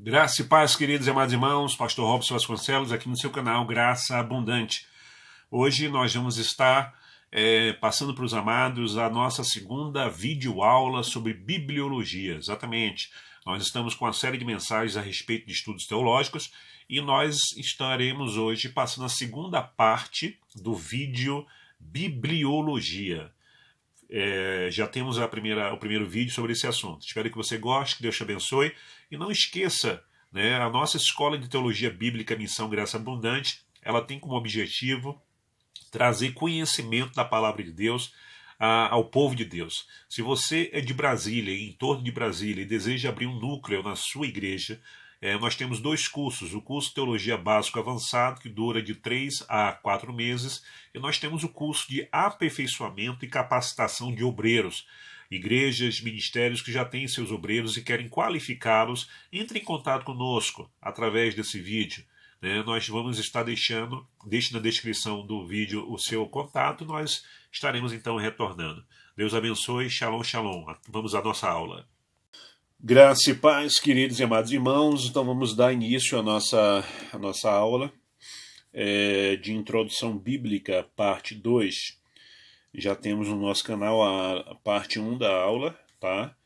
Graça e paz, queridos e amados irmãos, Pastor Robson Vasconcelos, aqui no seu canal Graça Abundante. Hoje nós vamos estar passando para os amados a nossa segunda videoaula sobre bibliologia. Exatamente, nós estamos com uma série de mensagens a respeito de estudos teológicos e nós estaremos hoje passando a segunda parte do vídeo Bibliologia. Já temos o primeiro vídeo sobre esse assunto. Espero que você goste, que Deus te abençoe. E não esqueça, né, a nossa Escola de Teologia Bíblica Missão Graça Abundante, ela tem como objetivo trazer conhecimento da Palavra de Deus ao povo de Deus. Se você é de Brasília, em torno de Brasília, e deseja abrir um núcleo na sua igreja, nós temos dois cursos, o curso Teologia Básico Avançado, que dura de 3 a 4 meses, e nós temos o curso de aperfeiçoamento e capacitação de obreiros. Igrejas, ministérios que já têm seus obreiros e querem qualificá-los, entre em contato conosco através desse vídeo. Nós vamos estar deixe na descrição do vídeo o seu contato, nós estaremos então retornando. Deus abençoe, shalom, shalom. Vamos à nossa aula. Graça e paz, queridos e amados irmãos. Então vamos dar início à nossa aula de Introdução Bíblica, parte 2. Já temos no nosso canal a parte 1 da aula, tá?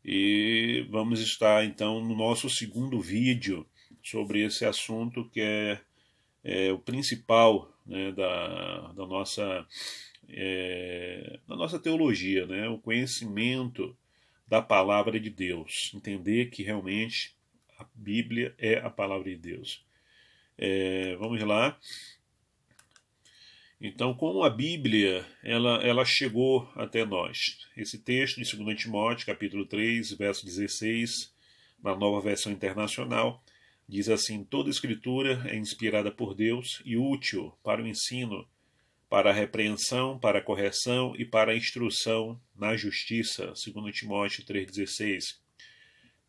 E vamos estar então no nosso segundo vídeo sobre esse assunto que é o principal, né, da nossa teologia, né? O conhecimento da palavra de Deus, entender que realmente a Bíblia é a palavra de Deus. Vamos lá. Então, como a Bíblia ela chegou até nós? Esse texto de 2 Timóteo, capítulo 3, verso 16, na Nova Versão Internacional, diz assim: toda escritura é inspirada por Deus e útil para o ensino, para a repreensão, para a correção e para a instrução na justiça. 2 Timóteo 3,16.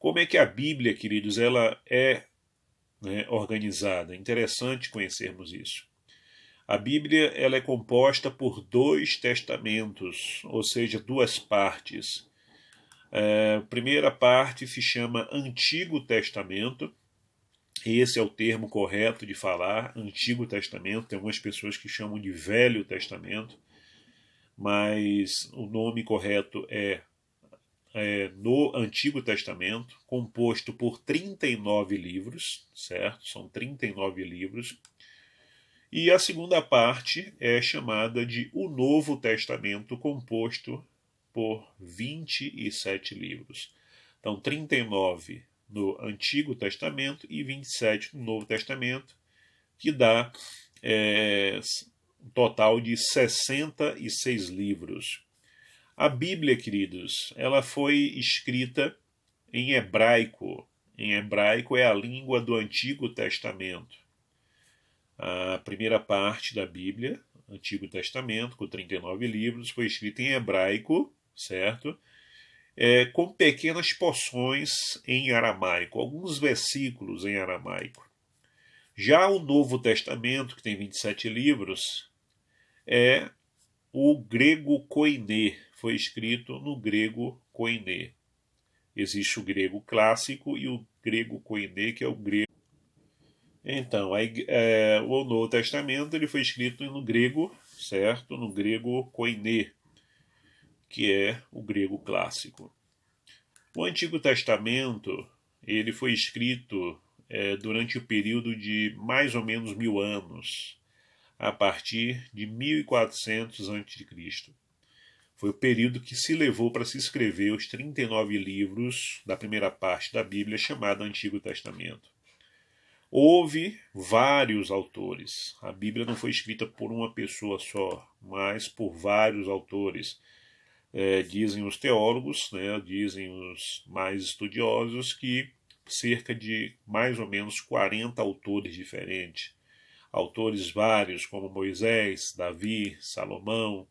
Como é que a Bíblia, queridos, ela é organizada? É interessante conhecermos isso. A Bíblia ela é composta por 2 testamentos, ou seja, 2 partes. A primeira parte se chama Antigo Testamento. Esse é o termo correto de falar, Antigo Testamento. Tem algumas pessoas que chamam de Velho Testamento, mas o nome correto é no Antigo Testamento, composto por 39 livros, certo? São 39 livros. E a segunda parte é chamada de o Novo Testamento, composto por 27 livros. Então, 39 no Antigo Testamento e 27 no Novo Testamento, que dá um total de 66 livros. A Bíblia, queridos, ela foi escrita em hebraico. Em hebraico é a língua do Antigo Testamento. A primeira parte da Bíblia, Antigo Testamento, com 39 livros, foi escrita em hebraico, certo? Com pequenas porções em aramaico, alguns versículos em aramaico. Já o Novo Testamento, que tem 27 livros, é o grego koiné, foi escrito no grego koiné. Existe o grego clássico e o grego koiné, que é o grego. Então, o Novo Testamento ele foi escrito no grego, certo? No grego koiné, que é o grego clássico. O Antigo Testamento ele foi escrito durante o período de mais ou menos 1000 anos, a partir de 1400 a.C. Foi o período que se levou para se escrever os 39 livros da primeira parte da Bíblia, chamada Antigo Testamento. Houve vários autores. A Bíblia não foi escrita por uma pessoa só, mas por vários autores. Dizem os teólogos, dizem os mais estudiosos, que cerca de mais ou menos 40 autores diferentes. Autores vários, como Moisés, Davi, Salomão,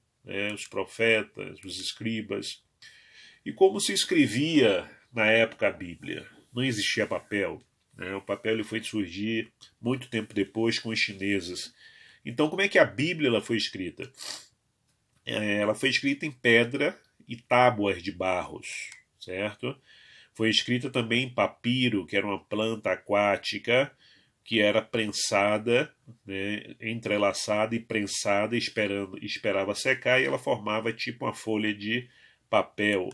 os profetas, os escribas. E como se escrevia na época a Bíblia? Não existia papel. O papel ele foi surgir muito tempo depois com os chineses. Então, como é que a Bíblia ela foi escrita? Ela foi escrita em pedra e tábuas de barros, certo? Foi escrita também em papiro, que era uma planta aquática, que era prensada, né, entrelaçada e prensada, esperava secar, e ela formava tipo uma folha de papel.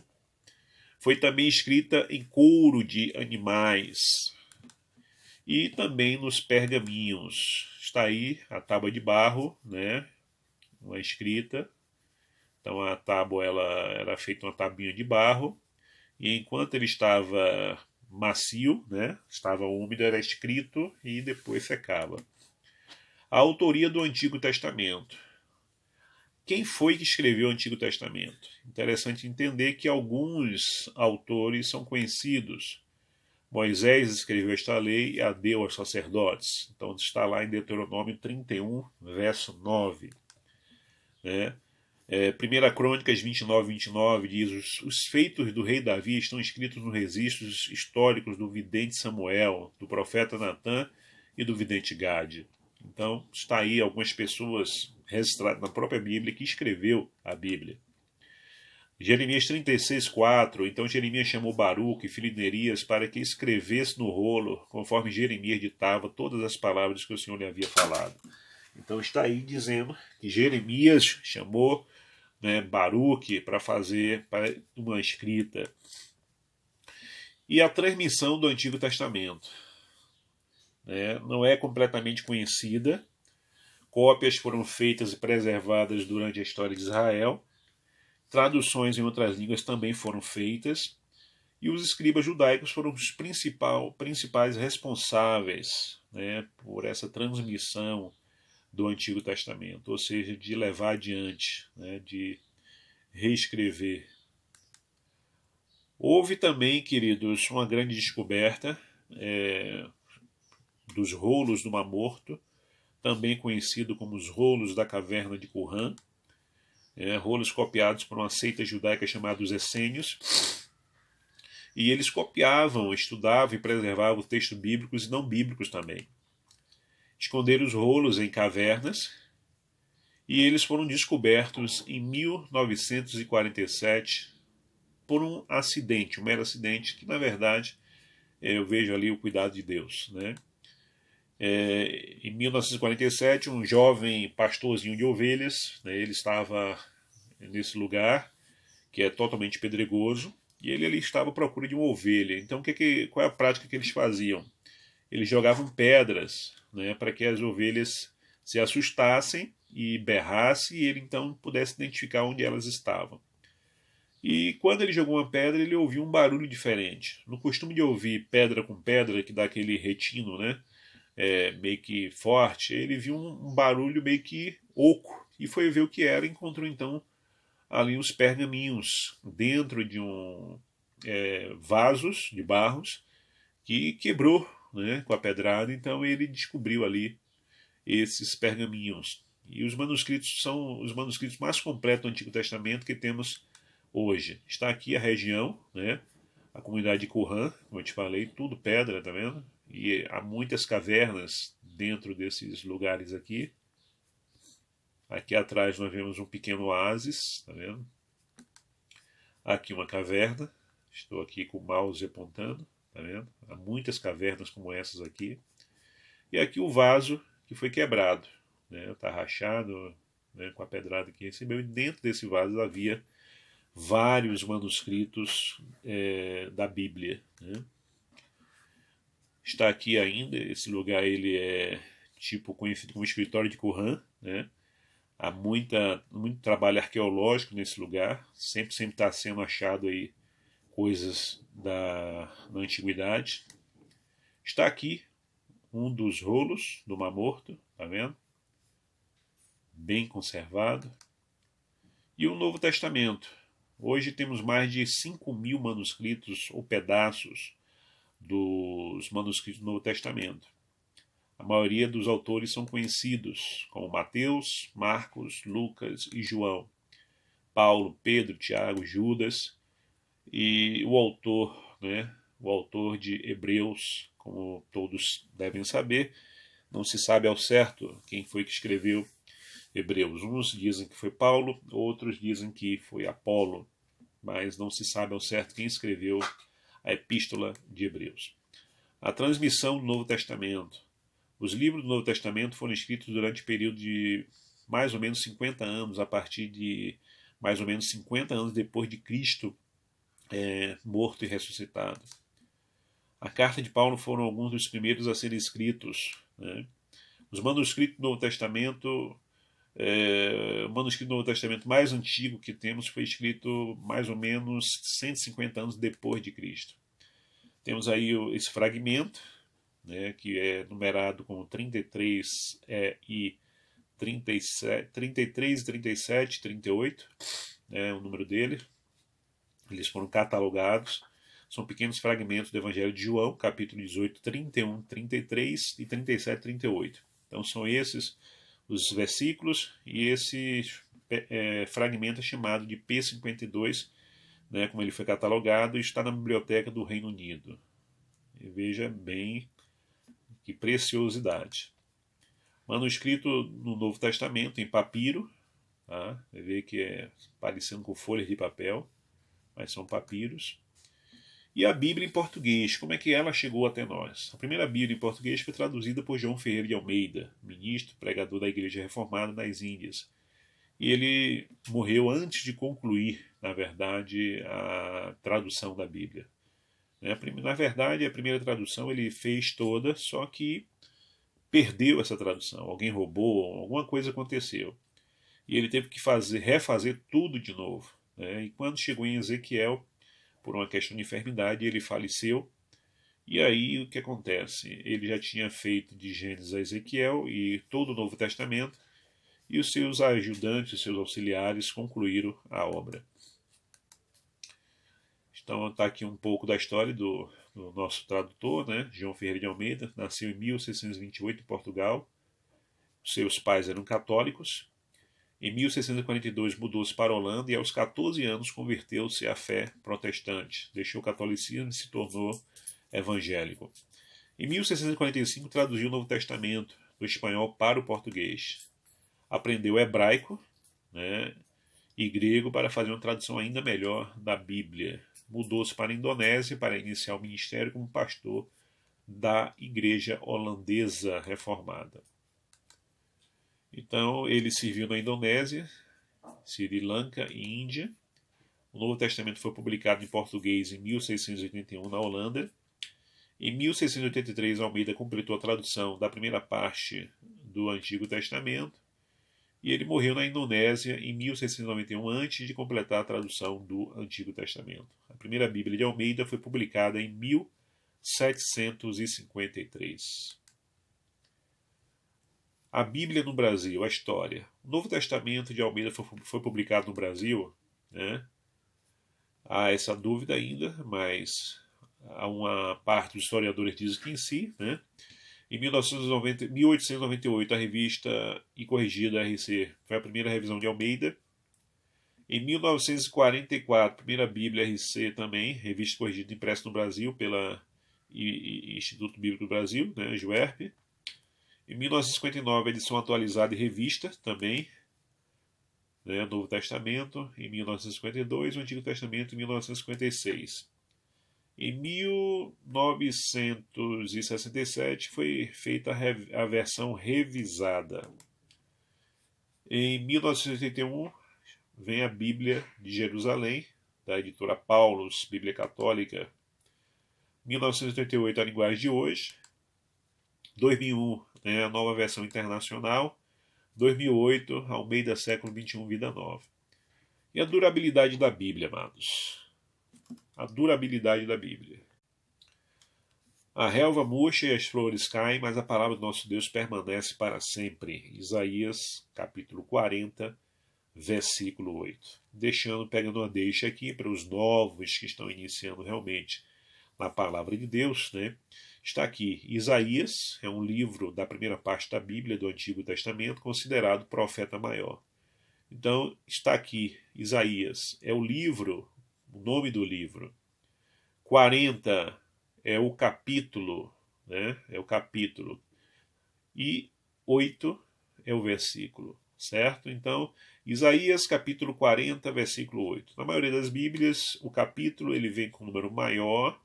Foi também escrita em couro de animais e também nos pergaminhos. Está aí a tábua de barro, né, uma escrita. Então a tábua ela era feita uma tabuinha de barro, e enquanto ele estava macio, né, estava úmido, era escrito e depois secava. A autoria do Antigo Testamento. Quem foi que escreveu o Antigo Testamento? Interessante entender que alguns autores são conhecidos. Moisés escreveu esta lei e a deu aos sacerdotes. Então está lá em Deuteronômio 31, verso 9. Né? 1 Crônicas 29 diz: os feitos do rei Davi estão escritos nos registros históricos do vidente Samuel, do profeta Natã e do vidente Gade. Então está aí algumas pessoas registradas na própria Bíblia que escreveu a Bíblia. Jeremias 36:4. Então Jeremias chamou Baruque, filho de Nerias, para que escrevesse no rolo, conforme Jeremias ditava todas as palavras que o Senhor lhe havia falado. Então está aí dizendo que Jeremias chamou, né, Baruque para fazer uma escrita. E a transmissão do Antigo Testamento, né, não é completamente conhecida. Cópias foram feitas e preservadas durante a história de Israel. Traduções em outras línguas também foram feitas. E os escribas judaicos foram os principais responsáveis, né, por essa transmissão do Antigo Testamento, ou seja, de levar adiante, né, de reescrever. Houve também, queridos, uma grande descoberta dos rolos do Mar Morto, também conhecido como os rolos da caverna de Qumran, rolos copiados por uma seita judaica chamada os Essênios, e eles copiavam, estudavam e preservavam os textos bíblicos e não bíblicos também. Esconderam os rolos em cavernas, e eles foram descobertos em 1947 por um acidente, um mero acidente, que na verdade eu vejo ali o cuidado de Deus, né? Em 1947, um jovem pastorzinho de ovelhas, né, ele estava nesse lugar que é totalmente pedregoso, e ele ali estava à procura de uma ovelha. Então, qual é a prática que eles faziam? Eles jogavam pedras, né, para que as ovelhas se assustassem e berrassem, e ele então pudesse identificar onde elas estavam. E quando ele jogou uma pedra, ele ouviu um barulho diferente. No costume de ouvir pedra com pedra, que dá aquele retino, né, meio que forte, ele viu um barulho meio que oco, e foi ver o que era, e encontrou então ali os pergaminhos dentro de vasos de barros, que quebrou, né, com a pedrada. Então ele descobriu ali esses pergaminhos. E os manuscritos são os manuscritos mais completos do Antigo Testamento que temos hoje. Está aqui a região, né, a comunidade de Qumran, como eu te falei, tudo pedra, tá vendo? E há muitas cavernas dentro desses lugares aqui. Aqui atrás nós vemos um pequeno oásis, tá vendo? Aqui uma caverna. Estou aqui com o mouse apontando, tá vendo? Há muitas cavernas como essas aqui. E aqui o vaso que foi quebrado, né? Está rachado, né, com a pedrada que recebeu. E dentro desse vaso havia vários manuscritos da Bíblia, né? Está aqui ainda, esse lugar ele é tipo conhecido como escritório de Qumran, né? Há muito trabalho arqueológico nesse lugar, sempre está sendo achado aí coisas da antiguidade. Está aqui um dos rolos do Mar Morto, tá vendo? Bem conservado. E o Novo Testamento. Hoje temos mais de 5.000 manuscritos ou pedaços dos manuscritos do Novo Testamento. A maioria dos autores são conhecidos, como Mateus, Marcos, Lucas e João. Paulo, Pedro, Tiago, Judas, e o autor, né, o autor de Hebreus, como todos devem saber, não se sabe ao certo quem foi que escreveu Hebreus. Uns dizem que foi Paulo, outros dizem que foi Apolo, mas não se sabe ao certo quem escreveu a Epístola de Hebreus. A transmissão do Novo Testamento. Os livros do Novo Testamento foram escritos durante o período de mais ou menos 50 anos, a partir de mais ou menos 50 anos depois de Cristo morto e ressuscitado. A carta de Paulo foram alguns dos primeiros a serem escritos, né? Os manuscritos do Novo Testamento, o manuscrito do Novo Testamento mais antigo que temos foi escrito mais ou menos 150 anos depois de Cristo. Temos aí esse fragmento, né, que é numerado como 33 e 37, 33, 37, 38, é o número dele. Eles foram catalogados. São pequenos fragmentos do Evangelho de João, capítulo 18, 31, 33 e 37, 38. Então são esses os versículos e esse fragmento é chamado de P52, né, como ele foi catalogado, e está na biblioteca do Reino Unido. E veja bem que preciosidade. Manuscrito no Novo Testamento em papiro, tá? Você vê que é parecendo com folhas de papel, mas são papiros. E a Bíblia em português, como é que ela chegou até nós? A primeira Bíblia em português foi traduzida por João Ferreira de Almeida, ministro, pregador da Igreja Reformada nas Índias. E ele morreu antes de concluir, na verdade, a tradução da Bíblia. Na verdade, a primeira tradução ele fez toda, só que perdeu essa tradução. Alguém roubou, alguma coisa aconteceu. E ele teve que refazer tudo de novo. E quando chegou em Ezequiel, por uma questão de enfermidade, ele faleceu. E aí o que acontece? Ele já tinha feito de Gênesis a Ezequiel e todo o Novo Testamento, e os seus ajudantes, os seus auxiliares concluíram a obra. Então está aqui um pouco da história do nosso tradutor, né? João Ferreira de Almeida. Nasceu em 1628 em Portugal. Seus pais eram católicos. Em 1642 mudou-se para a Holanda e aos 14 anos converteu-se à fé protestante. Deixou o catolicismo e se tornou evangélico. Em 1645 traduziu o Novo Testamento do espanhol para o português. Aprendeu hebraico, né, e grego para fazer uma tradução ainda melhor da Bíblia. Mudou-se para a Indonésia para iniciar o ministério como pastor da Igreja Holandesa Reformada. Então, ele serviu na Indonésia, Sri Lanka e Índia. O Novo Testamento foi publicado em português em 1681 na Holanda. Em 1683, Almeida completou a tradução da primeira parte do Antigo Testamento. E ele morreu na Indonésia em 1691, antes de completar a tradução do Antigo Testamento. A primeira Bíblia de Almeida foi publicada em 1753. A Bíblia no Brasil, a história. O Novo Testamento de Almeida foi publicado no Brasil, né? Há essa dúvida ainda, mas há uma parte dos historiadores diz que em si, né? Em 1898, a revista e corrigida RC foi a primeira revisão de Almeida. Em 1944, a primeira Bíblia RC também, revista corrigida impressa no Brasil pela Instituto Bíblico do Brasil, né, JUERP. Em 1959, a edição atualizada e revista também, né, Novo Testamento. Em 1952, o Antigo Testamento em 1956. Em 1967 foi feita a versão revisada. Em 1981 vem a Bíblia de Jerusalém, da editora Paulus, Bíblia Católica. 1988 a linguagem de hoje. 2001 a nova versão internacional. 2008 Almeida século XXI, Vida Nova. E a durabilidade da Bíblia, amados. A durabilidade da Bíblia. A relva murcha e as flores caem, mas a palavra do nosso Deus permanece para sempre. Isaías, capítulo 40, versículo 8. Pegando uma deixa aqui para os novos que estão iniciando realmente na palavra de Deus, né? Está aqui, Isaías é um livro da primeira parte da Bíblia do Antigo Testamento, considerado profeta maior. Então, está aqui, Isaías é o livro, o nome do livro. 40 é o capítulo, né? É o capítulo. E 8 é o versículo, certo? Então, Isaías capítulo 40, versículo 8. Na maioria das Bíblias, o capítulo ele vem com um número maior,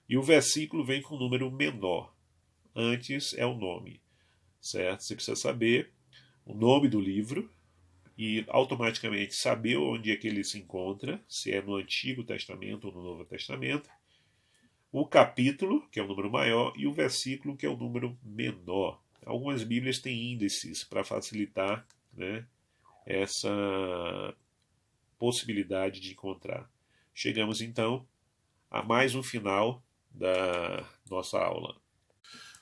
E o versículo vem com um número menor. Antes é o nome, certo? Você precisa saber o nome do livro e automaticamente saber onde é que ele se encontra, se é no Antigo Testamento ou no Novo Testamento, o capítulo, que é o número maior, e o versículo, que é o número menor. Algumas Bíblias têm índices para facilitar, né, essa possibilidade de encontrar. Chegamos então a mais um final da nossa aula.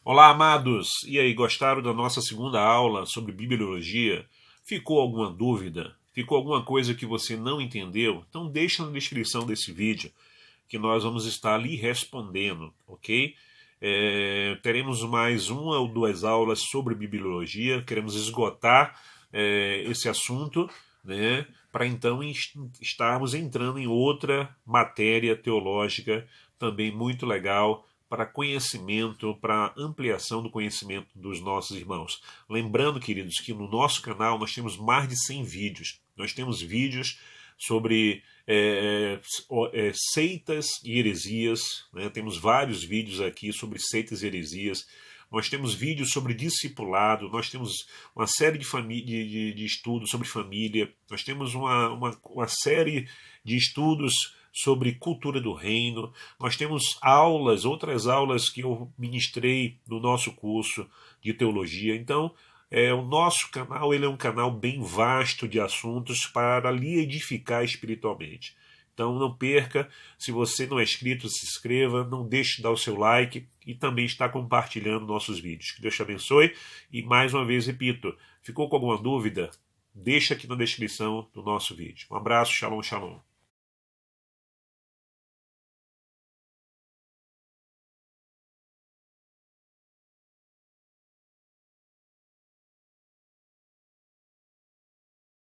Olá, amados! E aí, gostaram da nossa segunda aula sobre bibliologia? Ficou alguma dúvida? Ficou alguma coisa que você não entendeu? Então deixa na descrição desse vídeo que nós vamos estar ali respondendo, ok? Teremos mais uma ou duas aulas sobre bibliologia, queremos esgotar esse assunto, né, para então estarmos entrando em outra matéria teológica também muito legal, para conhecimento, para ampliação do conhecimento dos nossos irmãos. Lembrando, queridos, que no nosso canal nós temos mais de 100 vídeos. Nós temos vídeos sobre seitas e heresias, né? Temos vários vídeos aqui sobre seitas e heresias. Nós temos vídeos sobre discipulado, nós temos uma série de estudos sobre família, nós temos uma série de estudos sobre cultura do reino, nós temos aulas, outras aulas que eu ministrei no nosso curso de teologia. Então, o nosso canal ele é um canal bem vasto de assuntos para lhe edificar espiritualmente. Então não perca, se você não é inscrito, se inscreva, não deixe de dar o seu like e também está compartilhando nossos vídeos. Que Deus te abençoe e mais uma vez repito, ficou com alguma dúvida? Deixa aqui na descrição do nosso vídeo. Um abraço, shalom, shalom.